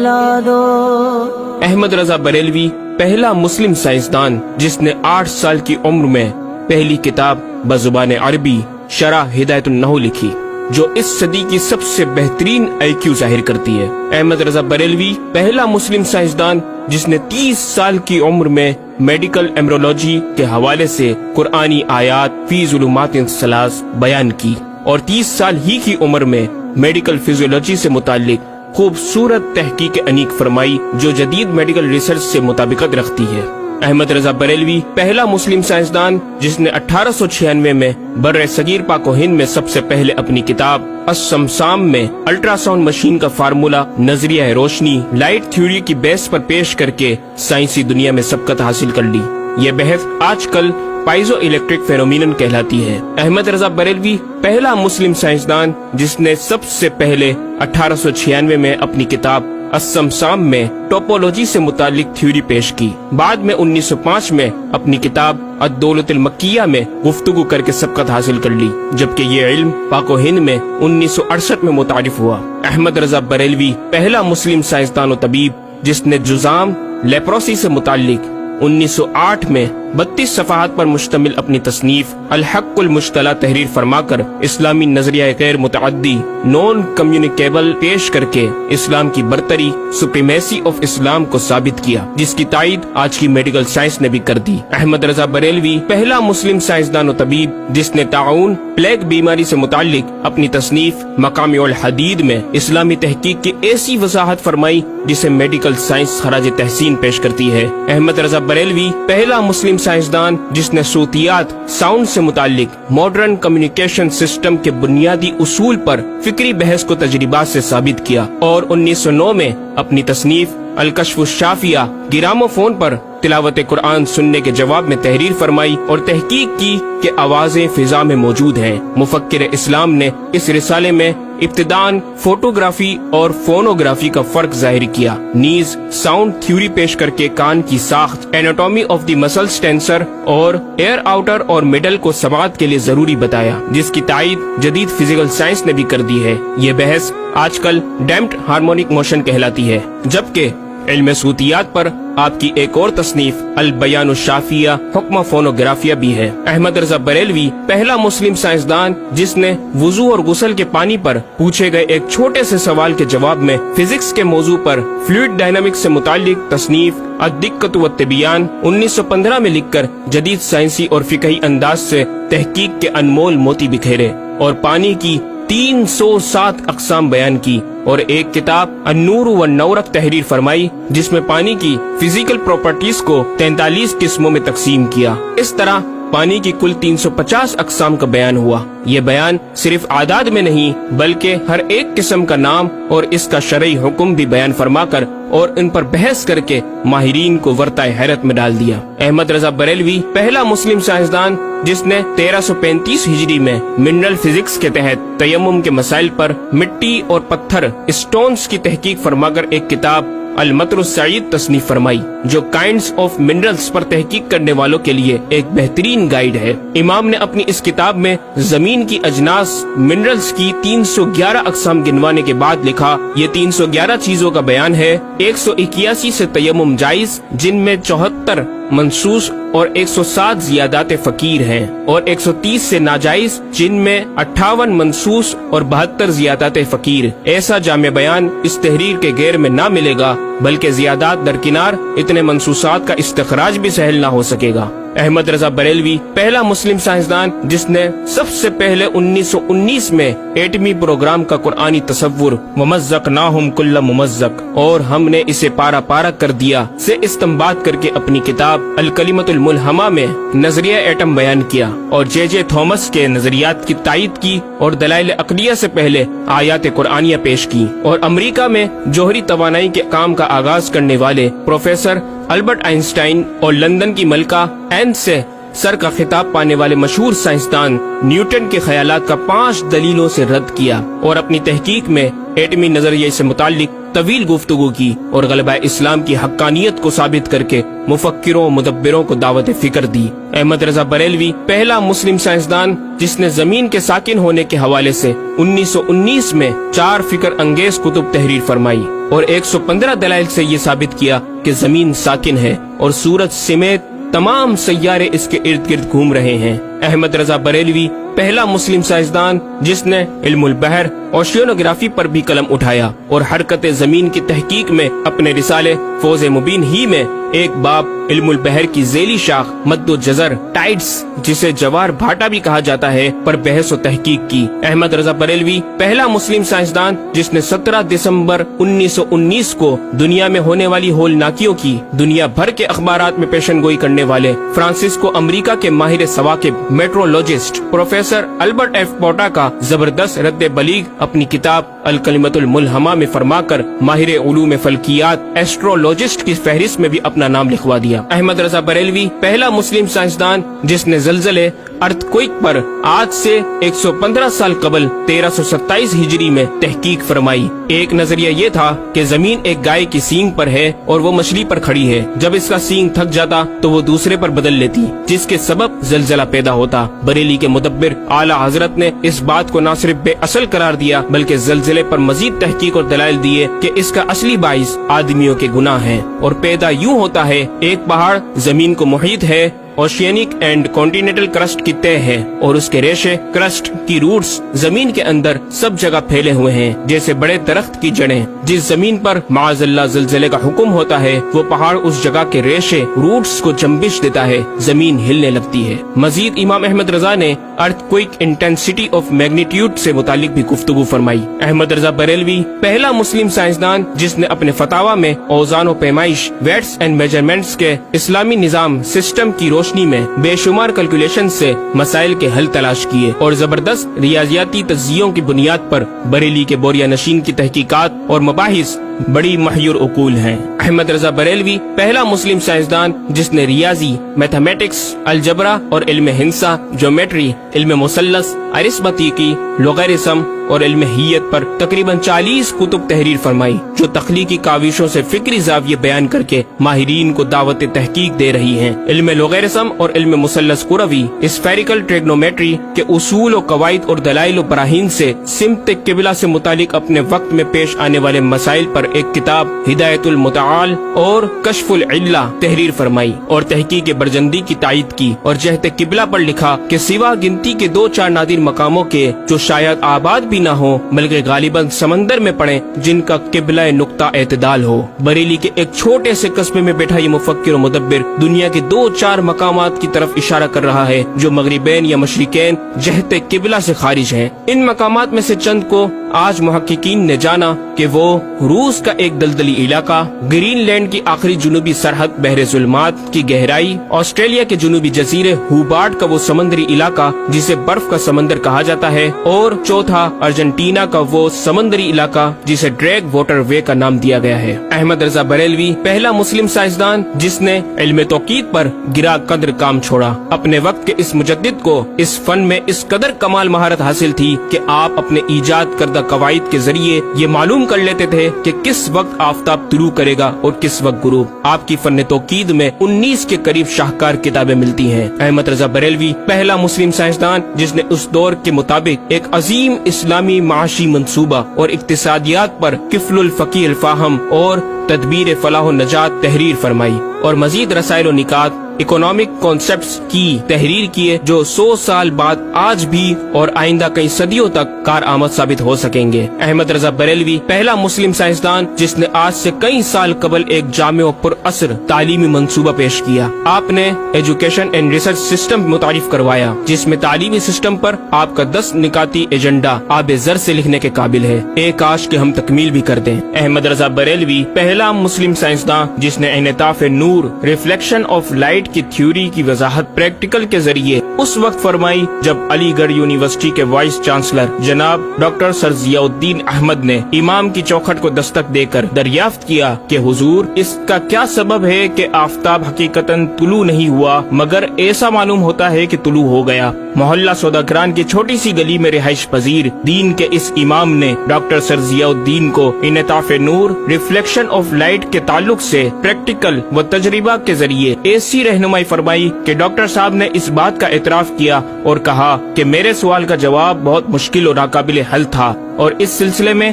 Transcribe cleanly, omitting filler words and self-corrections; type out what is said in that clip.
کھلا دو۔ احمد رضا بریلوی پہلا مسلم سائنسدان جس نے 8 سال کی عمر میں پہلی کتاب بزبان عربی شرح ہدایت النحو لکھی، جو اس صدی کی سب سے بہترین IQ ظاہر کرتی ہے۔ احمد رضا بریلوی پہلا مسلم سائنسدان جس نے 30 سال کی عمر میں میڈیکل ایمرولوجی کے حوالے سے قرآنی آیات فی ظلمات ثلاث بیان کی، اور 30 سال ہی کی عمر میں میڈیکل فزیولوجی سے متعلق خوبصورت تحقیق انیق فرمائی جو جدید میڈیکل ریسرچ سے مطابقت رکھتی ہے۔ احمد رضا بریلوی پہلا مسلم سائنسدان جس نے 1896 میں بر صغیر پاک و ہند میں سب سے پہلے اپنی کتاب السمسام میں الٹرا ساؤنڈ مشین کا فارمولا نظریہ روشنی لائٹ تھیوری کی بیس پر پیش کر کے سائنسی دنیا میں سبقت حاصل کر لی۔ یہ بحث آج کل پائزو الیکٹرک فینومینن کہلاتی ہے۔ احمد رضا بریلوی پہلا مسلم سائنسدان جس نے سب سے پہلے 1896 میں اپنی کتاب السمسام میں ٹوپولوجی سے متعلق تھیوری پیش کی۔ بعد میں 1905 میں اپنی کتاب الدولۃ المکیہ میں گفتگو کر کے سبقت حاصل کر لی، جبکہ یہ علم پاک و ہند میں 1968 میں متعارف ہوا۔ احمد رضا بریلوی پہلا مسلم سائنسدان و طبیب جس نے جذام لیپروسی سے متعلق 1908 میں 32 صفحات پر مشتمل اپنی تصنیف الحق المشتلی تحریر فرما کر اسلامی نظریہ غیر متعدی نون کمیونیکیبل پیش کر کے اسلام کی برتری سپریمیسی آف اسلام کو ثابت کیا، جس کی تائید آج کی میڈیکل سائنس نے بھی کر دی۔ احمد رضا بریلوی پہلا مسلم سائنسدان و طبیب جس نے طاعون پلیگ بیماری سے متعلق اپنی تصنیف مقامع الحدید میں اسلامی تحقیق کی ایسی وضاحت فرمائی جسے میڈیکل سائنس خراج تحسین پیش کرتی ہے۔ احمد رضا بریلوی پہلا مسلم سائنسدان جس نے صوتیات ساؤنڈ سے متعلق ماڈرن کمیونیکیشن سسٹم کے بنیادی اصول پر فکری بحث کو تجربات سے ثابت کیا، اور 1909 میں اپنی تصنیف الکشف الشافیہ گرامو فون پر تلاوت قرآن سننے کے جواب میں تحریر فرمائی اور تحقیق کی کہ آوازیں فضا میں موجود ہیں۔ مفکر اسلام نے اس رسالے میں ابتداً فوٹوگرافی اور فونوگرافی کا فرق ظاہر کیا، نیز ساؤنڈ تھیوری پیش کر کے کان کی ساخت anatomy of the muscles tensor اور ایئر آؤٹر اور مڈل کو سماعت کے لیے ضروری بتایا، جس کی تائید جدید فزیکل سائنس نے بھی کر دی ہے۔ یہ بحث آج کل ڈیمپڈ ہارمونک موشن کہلاتی ہے، جبکہ علم صوتیات پر آپ کی ایک اور تصنیف البیان الشافیہ حکم فونوگرافیہ بھی ہے۔ احمد رضا بریلوی پہلا مسلم سائنسدان جس نے وضو اور غسل کے پانی پر پوچھے گئے ایک چھوٹے سے سوال کے جواب میں فزکس کے موضوع پر فلوئڈ ڈائنامکس سے متعلق تصنیف الدقۃ والتبیان 1915 میں لکھ کر جدید سائنسی اور فقہی انداز سے تحقیق کے انمول موتی بکھیرے، اور پانی کی 307 اقسام بیان کی، اور ایک کتاب النور والنورق تحریر فرمائی جس میں پانی کی فزیکل پراپرٹیز کو 43 قسموں میں تقسیم کیا۔ اس طرح پانی کی کل 350 اقسام کا بیان ہوا۔ یہ بیان صرف اعداد میں نہیں بلکہ ہر ایک قسم کا نام اور اس کا شرعی حکم بھی بیان فرما کر اور ان پر بحث کر کے ماہرین کو ورطۂ حیرت میں ڈال دیا۔ احمد رضا بریلوی پہلا مسلم سائنسدان جس نے 1335 ہجری میں منرل فزکس کے تحت تیمم کے مسائل پر مٹی اور پتھر اسٹونز کی تحقیق فرما کر ایک کتاب المطر السعید تصنیف فرمائی، جو کائنڈز آف منرلز پر تحقیق کرنے والوں کے لیے ایک بہترین گائیڈ ہے۔ امام نے اپنی اس کتاب میں زمین کی اجناس منرلز کی 311 اقسام گنوانے کے بعد لکھا، یہ 311 چیزوں کا بیان ہے۔ 181 سے تیمم جائز جن میں 74 منصوص اور 107 زیادات فقیر ہیں، اور 130 سے ناجائز جن میں 58 منصوص اور 72 زیادات فقیر۔ ایسا جامع بیان اس تحریر کے غیر میں نہ ملے گا، بلکہ زیادات درکنار اتنے منصوصات کا استخراج بھی سہل نہ ہو سکے گا۔ احمد رضا بریلوی پہلا مسلم سائنسدان جس نے سب سے پہلے 1919 میں ایٹمی پروگرام کا قرآنی تصور ومزقناہم کل ممزق اور ہم نے اسے پارا پارا کر دیا سے استنباط کر کے اپنی کتاب الکلمۃ الملہمہ میں نظریہ ایٹم بیان کیا، اور جے جے تھامس کے نظریات کی تائید کی اور دلائل عقلیہ سے پہلے آیات قرآنیہ پیش کی، اور امریکہ میں جوہری توانائی کے کام کا آغاز کرنے والے پروفیسر البرٹ آئنسٹائن اور لندن کی ملکہ این سے سر کا خطاب پانے والے مشہور سائنسدان نیوٹن کے خیالات کا 5 دلیلوں سے رد کیا، اور اپنی تحقیق میں ایٹمی نظریے سے متعلق طویل گفتگو کی، اور غلبہ اسلام کی حقانیت کو ثابت کر کے مفکروں مدبروں کو دعوت فکر دی۔ احمد رضا بریلوی پہلا مسلم سائنسدان جس نے زمین کے ساکن ہونے کے حوالے سے 1919 میں 4 فکر انگیز کتب تحریر فرمائی۔ اور 115 دلائل سے یہ ثابت کیا کہ زمین ساکن ہے اور سورج سمیت تمام سیارے اس کے ارد گرد گھوم رہے ہیں۔ احمد رضا بریلوی پہلا مسلم سائنسدان جس نے علم البحر اوشینوگرافی پر بھی قلم اٹھایا اور حرکت زمین کی تحقیق میں اپنے رسالے فوز مبین ہی میں ایک باب علم البحر کی ذیلی شاخ مد و جزر ٹائڈز جسے جوار بھاٹا بھی کہا جاتا ہے پر بحث و تحقیق کی۔ احمد رضا بریلوی پہلا مسلم سائنسدان جس نے 17 دسمبر 1919 کو دنیا میں ہونے والی ہولناکیوں کی دنیا بھر کے اخبارات میں پیشن گوئی کرنے والے فرانسسکو امریکہ کے ماہر ثواقب میٹرولوجسٹ پروفیسر البرٹ ایف پوٹا کا زبردست رد بلیغ اپنی کتاب الکلمۃ الملہمہ میں فرما کر ماہر علوم فلکیات ایسٹرولوجسٹ کی فہرست میں بھی اپنا نام لکھوا دیا۔ احمد رضا بریلوی پہلا مسلم سائنسدان جس نے زلزلے ارتھکوئک پر آج سے 115 سال قبل 1327 ہجری میں تحقیق فرمائی۔ ایک نظریہ یہ تھا کہ زمین ایک گائے کی سینگ پر ہے اور وہ مچھلی پر کھڑی ہے، جب اس کا سینگ تھک جاتا تو وہ دوسرے پر بدل لیتی، جس کے سبب زلزلہ پیدا ہوتا۔ بریلی کے مدبر اعلیٰ حضرت نے اس بات کو نہ صرف بے اصل قرار دیا بلکہ زلزلے پر مزید تحقیق اور دلائل دیے کہ اس کا اصلی باعث آدمیوں کے گناہ ہیں اور پیدا یوں ہوتا ہے۔ ایک پہاڑ زمین کو محیط ہے، اوشینک اینڈ کانٹیننٹل کرسٹ کی تہ ہے اور اس کے ریشے کرسٹ کی روٹس زمین کے اندر سب جگہ پھیلے ہوئے ہیں جیسے بڑے درخت کی جڑیں۔ جس زمین پر معاذ اللہ زلزلے کا حکم ہوتا ہے وہ پہاڑ اس جگہ کے ریشے روٹس کو جنبش دیتا ہے، زمین ہلنے لگتی ہے۔ مزید امام احمد رضا نے ارتھکوئک انٹینسٹی آف میگنیٹیوڈ سے متعلق بھی گفتگو فرمائی۔ احمد رضا بریلوی پہلا مسلم سائنسدان جس نے اپنے فتاوی میں اوزان و پیمائش ویٹس اینڈ میجرمنٹس کے اسلامی نظام سسٹم کی روشنی میں بے شمار کیلکولیشن سے مسائل کے حل تلاش کیے اور زبردست ریاضیاتی تجزیوں کی بنیاد پر بریلی کے بوریا نشین کی تحقیقات اور مباحث بڑی محیر عقول ہیں۔ احمد رضا بریلوی پہلا مسلم سائنسدان جس نے ریاضی، میتھمیٹکس، الجبرا اور علم ہندسہ، جیومیٹری، علم مثلث، ارثمیٹکی، لوگارثم اور علم ہیت پر تقریباً 40 کتب تحریر فرمائی جو تخلیقی کاوشوں سے فکری زاویے بیان کر کے ماہرین کو دعوت تحقیق دے رہی ہیں۔ علم لوگارثم اور علم مثلث کروی، اسفیریکل ٹریگنومیٹری کے اصول و قواعد اور دلائل و براہین سے سمت قبلہ سے متعلق اپنے وقت میں پیش آنے والے مسائل پر ایک کتاب ہدایت المتعال اور کشف العلہ تحریر فرمائی اور تحقیق برجندی کی تائید کی اور جہت قبلہ پر لکھا کہ سوا گنتی کے 2-4 نادر مقاموں کے جو شاید آباد بھی نہ ہو بلکہ غالباً سمندر میں پڑے جن کا قبلہ نقطہ اعتدال ہو۔ بریلی کے ایک چھوٹے سے قصبے میں بیٹھا یہ مفکر و مدبر دنیا کے 2-4 مقامات کی طرف اشارہ کر رہا ہے جو مغربین یا مشرقین جہت قبلہ سے خارج ہیں۔ ان مقامات میں سے چند کو آج محققین نے جانا کہ وہ روس کا ایک دلدلی علاقہ، گرین لینڈ کی آخری جنوبی سرحد بحر ظلمات کی گہرائی، آسٹریلیا کے جنوبی جزیرے ہوبارٹ کا وہ سمندری علاقہ جسے برف کا سمندر کہا جاتا ہے، اور چوتھا ارجنٹینا کا وہ سمندری علاقہ جسے ڈریگ واٹر وے کا نام دیا گیا ہے۔ احمد رضا بریلوی پہلا مسلم سائنسدان جس نے علم توقید پر گرا قدر کام چھوڑا۔ اپنے وقت کے اس مجدد کو اس فن میں اس قدر کمال مہارت حاصل تھی کہ آپ اپنے ایجاد کردہ قواعد کے ذریعے یہ معلوم کر لیتے تھے کہ کس وقت آفتاب طلوع کرے گا اور کس وقت غروب۔ آپ کی فن توقید میں 19 کے قریب شاہکار کتابیں ملتی ہیں۔ احمد رضا بریلوی پہلا مسلم سائنسدان جس نے اس دور کے مطابق ایک عظیم اسلامی معاشی منصوبہ اور اقتصادیات پر کفل الفقیہ الفاہم اور تدبیر فلاح و نجات تحریر فرمائی اور مزید رسائل و نکات اکنامک کانسیپٹس کی تحریر کیے جو 100 سال بعد آج بھی اور آئندہ کئی صدیوں تک کارآمد ثابت ہو سکیں گے۔ احمد رضا بریلوی پہلا مسلم سائنسدان جس نے آج سے کئی سال قبل ایک جامع و پر اثر تعلیمی منصوبہ پیش کیا۔ آپ نے ایجوکیشن اینڈ ریسرچ سسٹم متعارف کروایا جس میں تعلیمی سسٹم پر آپ کا 10 نکاتی ایجنڈا آب زر سے لکھنے کے قابل ہے، ایک کاش کہ ہم تکمیل بھی کر دیں۔ احمد رضا بریلوی پہلا مسلم سائنسدان جس نے انعطاف نور، ریفلیکشن آف لائٹ کی تھیوری کی وضاحت پریکٹیکل کے ذریعے اس وقت فرمائی جب علی گڑھ یونیورسٹی کے وائس چانسلر جناب ڈاکٹر سر ضیاء الدین احمد نے امام کی چوکھٹ کو دستک دے کر دریافت کیا کہ حضور اس کا کیا سبب ہے کہ آفتاب حقیقتاً طلوع نہیں ہوا مگر ایسا معلوم ہوتا ہے کہ طلوع ہو گیا۔ محلہ سوداگران کی چھوٹی سی گلی میں رہائش پذیر دین کے اس امام نے ڈاکٹر سر ضیاء الدین کو انعطاف نور، ریفلیکشن آف لائٹ کے تعلق سے پریکٹیکل و تجربہ کے ذریعے ایسی رہنمائی فرمائی کہ ڈاکٹر صاحب نے اس بات کا اعتراف کیا اور کہا کہ میرے سوال کا جواب بہت مشکل اور ناقابل حل تھا اور اس سلسلے میں